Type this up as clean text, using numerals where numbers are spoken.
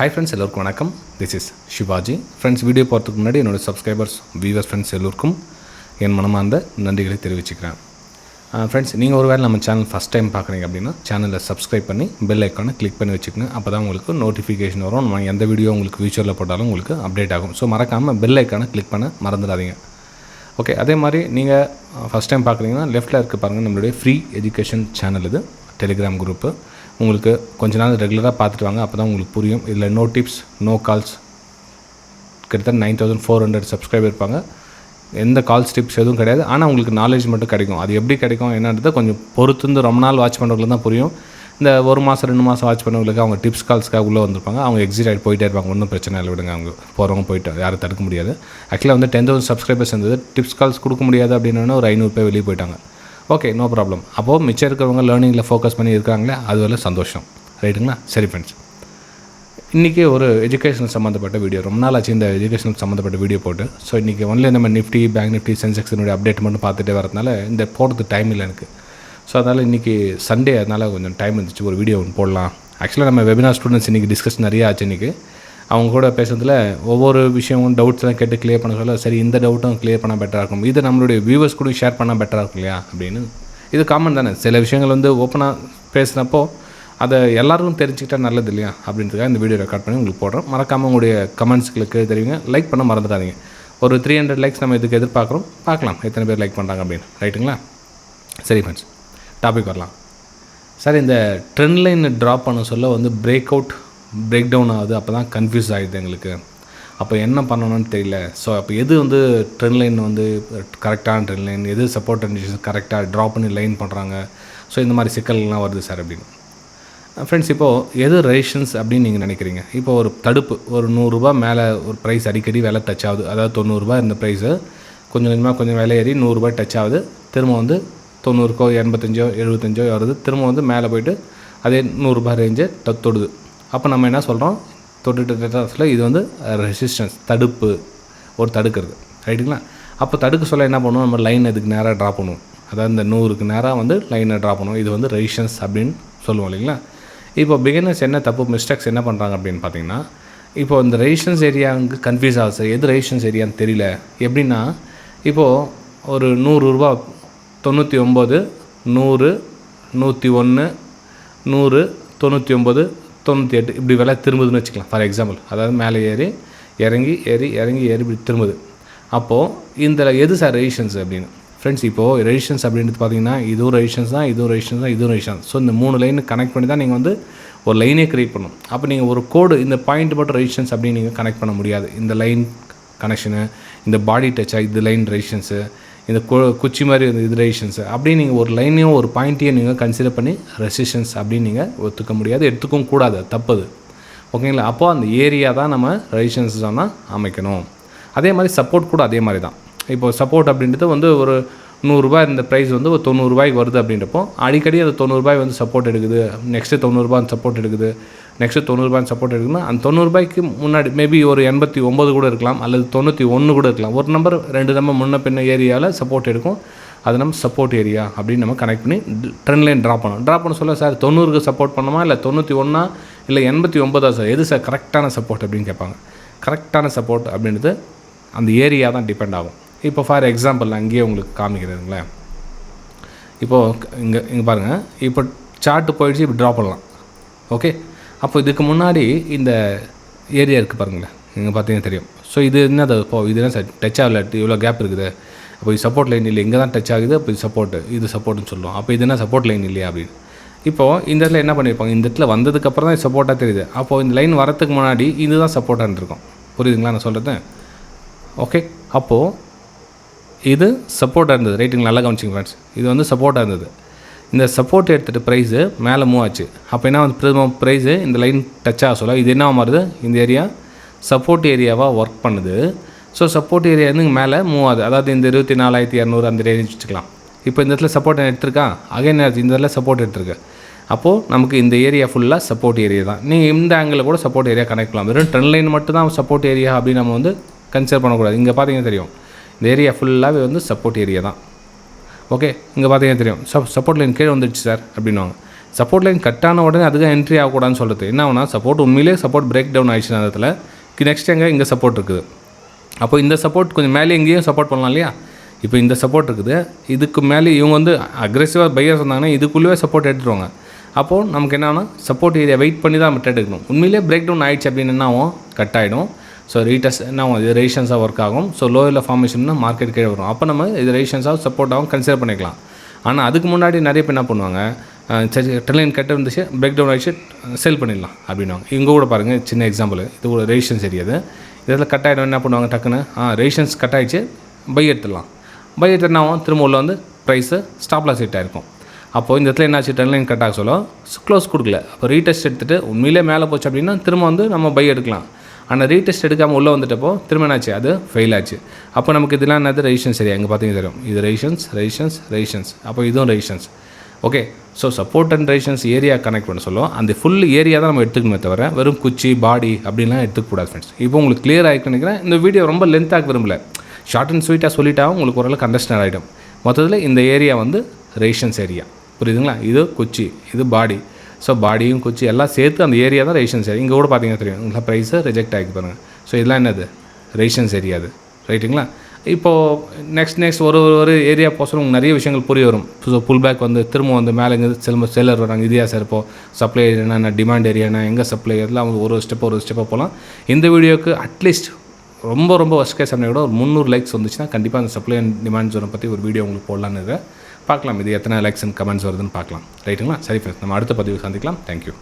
Hi friends, எல்லோருக்கும் வணக்கம். This is Sivaji. Friends, video போகிறதுக்கு முன்னாடி என்னோடய சப்ஸ்கிரைபர்ஸ், வியூவர்ஸ், ஃப்ரெண்ட்ஸ் எல்லோருக்கும் என் மனமார்ந்த நன்றிகளை தெரிவிச்சுக்கிறேன். ஃப்ரெண்ட்ஸ், நீங்கள் ஒரு வேளை நம்ம சேனல் ஃபஸ்ட் டைம் பார்க்குறீங்க அப்படின்னா சேனலில் சப்ஸ்கிரைப் பண்ணி பெல் ஐக்கானை கிளிக் பண்ணி வச்சுக்கோங்க. அப்போ தான் உங்களுக்கு நோட்டிஃபிகேஷன் வரும். நம்ம எந்த வீடியோ உங்களுக்கு ஃபியூச்சரில் போட்டாலும் உங்களுக்கு அப்டேட் ஆகும். ஸோ மறக்காமல் பெல் ஐக்கானை கிளிக் பண்ண மறந்துடாதீங்க. ஓகே, அதே மாதிரி நீங்கள் ஃபஸ்ட் டைம் பார்க்குறீங்கன்னா லெஃப்ட்டில் இருக்க பாருங்கள், நம்மளுடைய ஃப்ரீ எஜுகேஷன் சேனல் இது, டெலிகிராம் குரூப்பு. உங்களுக்கு கொஞ்ச நாள் ரெகுலராக பார்த்துட்டு வாங்க, அப்போ தான் உங்களுக்கு புரியும். இதில் நோ டிப்ஸ், நோ கால்ஸ், கிட்டத்தட்ட 9400 சப்ஸ்கிரைபர் இருப்பாங்க. எந்த கால்ஸ் டிப்ஸ் எதுவும் கிடையாது. ஆனால் உங்களுக்கு நாலேஜ் மட்டும் கிடைக்கும். அது எப்படி கிடைக்கும் என்னன்றதை கொஞ்சம் பொறுத்து ரொம்ப நாள் வாட்ச் பண்ணுறவங்களுக்கு தான் புரியும். இந்த 1 மாதம் 2 மாதம் வாட்ச் பண்ணவங்களுக்கு அவங்க டிப்ஸ் கால்ஸ்க்காக உள்ளே வந்திருப்பாங்க. அவங்க எக்ஸிட் ஆகிட்டு போயிட்டே இருப்பாங்க. ஒன்றும் பிரச்சனை இல்லை, விடுங்க. அவங்க போகிறவங்க போயிட்டு யாரும் தடுக்க முடியாது. ஆக்சுவலாக வந்து 10,000 சப்ஸ்கிரைபர்ஸ் இருந்தது. டிப்ஸ் கால்ஸ் கொடுக்க முடியாது அப்படின்னா ஒரு 500 பேர் வெளியே போயிட்டாங்க. Okay, no problem. அப்போது மிச்சம் இருக்கிறவங்க லேர்னிங்கில் ஃபோக்கஸ் பண்ணி இருக்கிறாங்களே, அதுவரை சந்தோஷம். ரைட்டுங்களா? சரி ஃப்ரெண்ட்ஸ், இன்றைக்கி ஒரு எஜுகேஷனல் சம்மந்தப்பட்ட வீடியோ. ரொம்ப நாள் ஆச்சு இந்த எஜுகேஷனல் சம்மந்தப்பட்ட வீடியோ போட்டு. ஸோ இன்றைக்கி ஒன்லி நம்ம நிஃப்டி, பேங்க் நிஃப்டி, சென்செக்ஸினுடைய அப்டேட் மட்டும் பார்த்துட்டே வரதுனால இந்த போடுறதுக்கு டைம் இல்லை எனக்கு. ஸோ அதனால் இன்றைக்கி சண்டே, அதனால் கொஞ்சம் டைம் இருந்துச்சு, ஒரு வீடியோ ஒன்று போடலாம். ஆக்சுவலாக நம்ம வெபினார் ஸ்டூடெண்ட்ஸ் இன்றைக்கி டிஸ்கஸ் நிறையா ஆச்சு. இன்றைக்கி அவங்க கூட பேசுறதுல ஒவ்வொரு விஷயமும் டவுட்ஸ்லாம் கேட்டு கிளியர் பண்ண சொல்ல, சரி இந்த டவுட்டும் கிளியர் பண்ணால் பெட்டராக இருக்கும், இது நம்மளுடைய வியூவர்ஸ் கூட ஷேர் பண்ணால் பெட்டராக இருக்கும் இல்லையா அப்படின்னு. இது காமன் தானே. சில விஷயங்கள் வந்து ஓப்பனாக பேசுகிறப்போ அதை எல்லாருக்கும் தெரிஞ்சுக்கிட்டால் நல்லது இல்லையா அப்படின்றதுக்காக இந்த வீடியோ ரெக்கார்ட் பண்ணி உங்களுக்கு போடுறோம். மறக்காமல் உங்களுடைய கமெண்ட்ஸ்களுக்கு தெரியுங்க, லைக் பண்ண மறந்துடாதீங்க. ஒரு 300 லைக்ஸ் நம்ம இதுக்கு எதிர்பார்க்குறோம். பார்க்கலாம் எத்தனை பேர் லைக் பண்ணுறாங்க அப்படின்னு. ரைட்டுங்களா? சரி ஃப்ரெண்ட்ஸ், டாபிக் வரலாம். சார், இந்த ட்ரெண்ட் லைன் ட்ராப் பண்ண சொல்ல வந்து பிரேக் டவுன் ஆகுது. அப்போ தான் கன்ஃபியூஸ் ஆகிடுது எங்களுக்கு. அப்போ என்ன பண்ணணும்னு தெரியல. ஸோ அப்போ எது வந்து ட்ரெண்ட் லைன் வந்து கரெக்டான ட்ரெண்ட் லைன், எது சப்போர்ட் கண்டிஷன் கரெக்டாக ட்ராப் பண்ணி லைன் பண்ணுறாங்க. ஸோ இந்த மாதிரி சிக்கல்லாம் வருது சார் அப்படின்னு. ஃப்ரெண்ட்ஸ், இப்போது எது ரெசிஸ்டன்ஸ் அப்படின்னு நீங்கள் நினைக்கிறீங்க? இப்போ ஒரு தடுப்பு, ஒரு 100 ரூபா மேலே ஒரு ப்ரைஸ் அடிக்கடி விலை டச் ஆகுது. அதாவது 90 ரூபா இருந்த ப்ரைஸு கொஞ்சம் கொஞ்சமாக கொஞ்சம் விலை ஏறி 100 ரூபாய் டச் ஆகுது. திரும்ப வந்து 90க்கோ 85ஓ 75ஓ வருது. திரும்ப வந்து மேலே போய்ட்டு அதே 100 ரூபாய் ரேஞ்சை தொடுது. அப்போ நம்ம என்ன சொல்கிறோம்? தொட்டுட்டு இது வந்து ரெசிஸ்டன்ஸ், தடுப்பு, ஒரு தடுக்கிறது. ரைட்டுங்களா? அப்போ தடுக்க சொல்ல என்ன பண்ணுவோம்? நம்ம லைன் இதுக்கு நேராக ட்ரா பண்ணுவோம். அதாவது இந்த 100க்கு நேராக வந்து லைனை ட்ரா பண்ணுவோம். இது வந்து ரெசிஸ்டன்ஸ் அப்படின்னு சொல்லுவோம் இல்லைங்களா? இப்போ பிகினர்ஸ் என்ன தப்பு மிஸ்டேக்ஸ் என்ன பண்ணுறாங்க அப்படின்னு பார்த்தீங்கன்னா, இப்போ இந்த ரெசிஸ்டன்ஸ் ஏரியாவுக்கு கன்ஃபியூஸ் ஆகுது. எது ரெசிஸ்டன்ஸ் ஏரியான்னு தெரியல. எப்படின்னா, இப்போது ஒரு 100 ரூபா 99, 100, 101, 100, 99, 98 இப்படி விலை திரும்புதுன்னு வச்சுக்கலாம் ஃபார் எக்ஸாம்பிள். அதாவது மேலே ஏறி இறங்கி இப்படி திரும்புது. அப்போது இந்த எது சார் ரெசிஸ்டன்ஸ் அப்படின்னு? ஃப்ரெண்ட்ஸ், இப்போது ரெசிஸ்டன்ஸ் அப்படின்றது பார்த்தீங்கன்னா இதுவும் ரெசிஸ்டன்ஸ் தான், இதுவும் ரெசிஸ்டன்ஸ் தான், இதுவும் ரெசிஸ்டன்ஸ். ஸோ இந்த 3 லைனை கனெக்ட் பண்ணி தான் நீங்கள் வந்து ஒரு லைனே க்ரியேட் பண்ணணும். அப்போ நீங்கள் ஒரு கோடு, இந்த பாயிண்ட் மட்டும் ரெசிஸ்டன்ஸ் அப்படின்னு நீங்கள் கனெக்ட் பண்ண முடியாது. இந்த லைன் கனெக்ஷனு, இந்த பாடி டச்சாக இது லைன் ரெசிஸ்டன்ஸு, இந்த குச்சி மாதிரி இது ரெசிஸ்டன்ஸு அப்படின்னு நீங்கள் ஒரு லைனையும் ஒரு பாயிண்ட்டையும் நீங்கள் கன்சிடர் பண்ணி ரெசிஸ்டன்ஸ் அப்படின்னு நீங்கள் ஒத்துக்க முடியாது, எடுத்துக்கவும் கூடாது. தப்புது. ஓகேங்களா? அப்போது அந்த ஏரியா தான் நம்ம ரெசிஸ்டன்ஸ் தான் அமைக்கணும். அதே மாதிரி சப்போர்ட் கூட அதே மாதிரி தான். இப்போது சப்போர்ட் அப்படின்றது வந்து ஒரு 100 ரூபாய் இருந்த ப்ரைஸ் வந்து ஒரு 90 ரூபாய்க்கு வருது அப்படின்றப்போ அடிக்கடி அந்த 90 ரூபாய் வந்து சப்போர்ட் எடுக்குது, நெக்ஸ்ட்டு 90 ரூபாய் சப்போர்ட் எடுக்குது, நெக்ஸ்ட்டு 90 ரூபாய் சப்போர்ட் எடுக்குதுன்னா அந்த 90 ரூபாய்க்கு முன்னாடி மேபி ஒரு 89 கூட இருக்கலாம், அல்லது 91 கூட இருக்கலாம். ஒரு நம்பர் 2 நம்பர் முன்ன பின்ன ஏரியாவில் சப்போர்ட் எடுக்கும். அது நம்ம சப்போர்ட் ஏரியா அப்படின்னு நம்ம கனெக்ட் பண்ணி ட்ரெண்ட் லைன் ட்ராப் பண்ண சொல்ல, சார் 90க்கு சப்போர்ட் பண்ணுமா இல்லை 91 இல்லை 89 சார், எது சார் கரெக்டான சப்போர்ட் அப்படின்னு கேட்பாங்க. கரெக்டான சப்போர்ட் அப்படின்றது அந்த ஏரியா தான் டிபெண்ட் ஆகும். இப்போ ஃபார் எக்ஸாம்பிள் அங்கேயே உங்களுக்கு காமிக்கிறதுங்களேன். இப்போது இங்கே பாருங்கள், இப்போ சார்ட்டு போயிடுச்சு, இப்போ ட்ரா பண்ணலாம். ஓகே, அப்போ இதுக்கு முன்னாடி இந்த ஏரியா இருக்குது பாருங்களேன், இங்கே பார்த்தீங்கன்னா தெரியும். ஸோ இது என்னது? இப்போது இது என்ன சார் டச் ஆகல, இவ்வளோ கேப் இருக்குது. அப்போ இது சப்போர்ட் லைன் இல்லை, இங்கே தான் டச் ஆகுது. அப்போ இது சப்போர்ட்டுன்னு சொல்லுவோம். அப்போ இது என்ன சப்போர்ட் லைன் இல்லையா அப்படின்னு. இப்போது இந்த இடத்துல என்ன பண்ணியிருப்பாங்க? இந்த இடத்துல வந்ததுக்கப்புறம் தான் சப்போர்ட்டாக தெரியுது. அப்போது இந்த லைன் வரத்துக்கு முன்னாடி இதுதான் சப்போர்ட்டாக இருந்திருக்கும். புரியுதுங்களா நான் சொல்கிறது? ஓகே, அப்போது இது சப்போர்ட்டாக இருந்தது. ரேட்டிங் நல்லா கவனிச்சிங்க ஃப்ரெண்ட்ஸ். இது வந்து சப்போர்ட்டாக இருந்தது. இந்த சப்போர்ட் எடுத்துகிட்டு ப்ரைஸு மேலே மூவ் ஆச்சு. அப்போ என்ன வந்து ப்ரைஸு இந்த லைன் டச் ஆக சொல்ல இது என்ன மாறுது? இந்த ஏரியா சப்போர்ட் ஏரியாவாக ஒர்க் பண்ணுது. ஸோ சப்போர்ட் ஏரியா வந்து மேலே மூவ் ஆகுது. அதாவது இந்த 24,200 அந்த ரேஞ்ச் வச்சுக்கலாம். இப்போ இந்த இடத்துல சப்போர்ட் எடுத்திருக்கா, அகைன் இந்த இடத்துல சப்போர்ட் எடுத்திருக்கு. அப்போது நமக்கு இந்த ஏரியா ஃபுல்லாக சப்போர்ட் ஏரியா தான். நீங்கள் இந்த ஆங்கிளில் கூட சப்போர்ட் ஏரியா கனெக்ட் பண்ணலாம். வெறும் ட்ரெண்ட் லைன் மட்டும் தான் சப்போர்ட் ஏரியா அப்படின்னு நம்ம வந்து கன்சிடர் பண்ணக்கூடாது. இங்கே பார்த்தீங்கன்னா தெரியும், இந்த ஏரியா ஃபுல்லாகவே வந்து சப்போர்ட் ஏரியா தான். ஓகே, இங்கே பார்த்தீங்கன்னா தெரியும் சப்போர்ட் லைன் கீழே வந்துடுச்சு சார் அப்படின்வாங்க. சப்போர்ட் லைன் கட் ஆன உடனே அதுக்கு என்ட்ரி ஆகக்கூடாதுன்னு சொல்கிறது என்ன ஆகுனா, சப்போர்ட் உண்மையிலே சப்போர்ட் பிரேக் டவுன் ஆயிடுச்சுன்னா இடத்துல நெக்ஸ்ட் இங்கே சப்போர்ட் இருக்குது. அப்போ இந்த சப்போர்ட் கொஞ்சம் மேலே எங்கேயும் சப்போர்ட் பண்ணலாம் இல்லையா. இப்போ இந்த சப்போர்ட் இருக்குது, இதுக்கு மேலே இவங்க வந்து அக்ரெசிவாக பையர்ஸ் வந்தாங்கன்னா இதுக்குள்ளே சப்போர்ட் எடுத்துருவாங்க. அப்போது நமக்கு என்னன்னா, சப்போர்ட் ஏரியா வெயிட் பண்ணி தான் நம்ம ட்ரேட் எடுக்கணும். உண்மையிலே பிரேக் டவுன் ஆகிடுச்சு அப்படின்னு என்ன ஆகும், கட் ஆகிடும். ஸோ ரீடெஸ்ட் என்ன ஆகும், இது ரெசிஸ்டன்ஸாக ஒர்க் ஆகும். ஸோ லோயரில் ஃபார்மேஷன்னா மார்க்கெட் கீழே வரும். அப்போ நம்ம இது ரெசிஸ்டன்ஸாக சப்போர்ட்டாகவும் கன்சிடர் பண்ணிக்கலாம். ஆனால் அதுக்கு முன்னாடி நிறைய பேர் என்ன பண்ணுவாங்க, சரி ட்ரெண்ட் கட்ட இருந்துச்சு, பிரேக் டவுன் ஆகிடுச்சு, செல் பண்ணிடலாம் அப்படின்வாங்க. இங்கே கூட பாருங்கள், சின்ன எக்ஸாம்பிள், இது கூட ரெசிஸ்டன்ஸ் ஏரியா. இதில் கட் ஆகிடும், என்ன பண்ணுவாங்க, டக்குன்னு ரெசிஸ்டன்ஸ் கட் ஆகிடுச்சு, பை எடுத்துடலாம். பை எடுத்து என்ன ஆகும், திரும்ப உள்ள வந்து ப்ரைஸு ஸ்டாப் லாஸ் ஹிட் ஆகிருக்கும். அப்போது இந்த இடத்துல என்னாச்சு, ட்ரெண்ட் லைன் கட் ஆக சொல்ல க்ளோஸ் கொடுக்கல. அப்போ ரீடெஸ்ட் எடுத்துகிட்டு உண்மையிலே மேலே போச்சு அப்படின்னா திரும்ப வந்து நம்ம பை எடுக்கலாம். ஆனால் ரீடெஸ்ட் எடுக்காமல் உள்ளே வந்துட்டப்போ திரும்ப என்னாச்சு, அது ஃபெயில் ஆச்சு. அப்போ நமக்கு இதெல்லாம் என்னது, ரெசிஸ்டன்ஸ் சரியா இங்கே பார்த்தீங்கன்னா தெரியும், இது ரெசிஸ்டன்ஸ். அப்போ இதுவும் resistance. Okay, so support and resistance area connect பண்ண சொல்லுவோம். அந்த ஃபுல் ஏரியா தான் நம்ம எடுத்துக்கணுமே தவிர வெறும் குச்சி பாடி அப்படின்லாம் எடுத்துக்கூடாது ஃப்ரெண்ட்ஸ். இப்போ உங்களுக்கு கிளியர் ஆகிட்டு நினைக்கிறேன். இந்த வீடியோ ரொம்ப லென்த்தாக விரும்பல, ஷார்ட் அண்ட் ஸ்வீட்டாக சொல்லிட்டா உங்களுக்கு ஓரளவுக்கு அண்டர்ஸ்டாண்ட் ஆகிடும். மொத்தத்தில் இந்த ஏரியா வந்து ரெசிஸ்டன்ஸ் ஏரியா, புரியுதுங்களா. இது குச்சி, இது பாடி. ஸோ பாடியும் குச்சி எல்லாம் சேர்த்து அந்த ஏரியா தான் ரெசிஸ்டன்ஸ் ஏரியா. இங்கே கூட பார்த்தீங்கன்னா தெரியும், உங்களை ப்ரைஸை ரிஜெக்ட் ஆகி பாருங்கள். ஸோ இதெல்லாம் என்னது, ரெசிஸ்டன்ஸ் ஏரியா அது, ரைட்டுங்களா. இப்போது நெக்ஸ்ட் ஒரு ஏரியா போக உங்களுக்கு நிறைய விஷயங்கள் புரிய வரும். ஸோ புல் பேக் வந்து திரும்ப வந்து மேலே இங்கே செல்லர் வராங்க, இதுயா சார் இப்போது சப்ளை ஏரியானா, டிமாண்ட் ஏரியானா, எங்கே சப்ளை, எல்லாம் ஒரு ஸ்டெப்பாக போகலாம். இந்த வீடியோக்கு அட்லீஸ்ட் ரொம்ப ஒர்ஸ்ட் கேஸ் அப்படின்னா கூட ஒரு 300 லைக்ஸ் வந்துச்சுன்னா கண்டிப்பாக அந்த சப்ளை அண்ட் டிமாண்ட் ஜோனை பற்றி ஒரு வீடியோ உங்களுக்கு போடலான்னு பார்க்கலாம். இது எத்தனை லைக்ஸ் அண்ட் கமெண்ட்ஸ் வருதுன்னு பார்க்கலாம், ரைட்டுங்களா. சரி ஃப்ரெண்ட்ஸ், நம்ம அடுத்த பதிவு சந்திக்கலாம். தேங்க்யூ.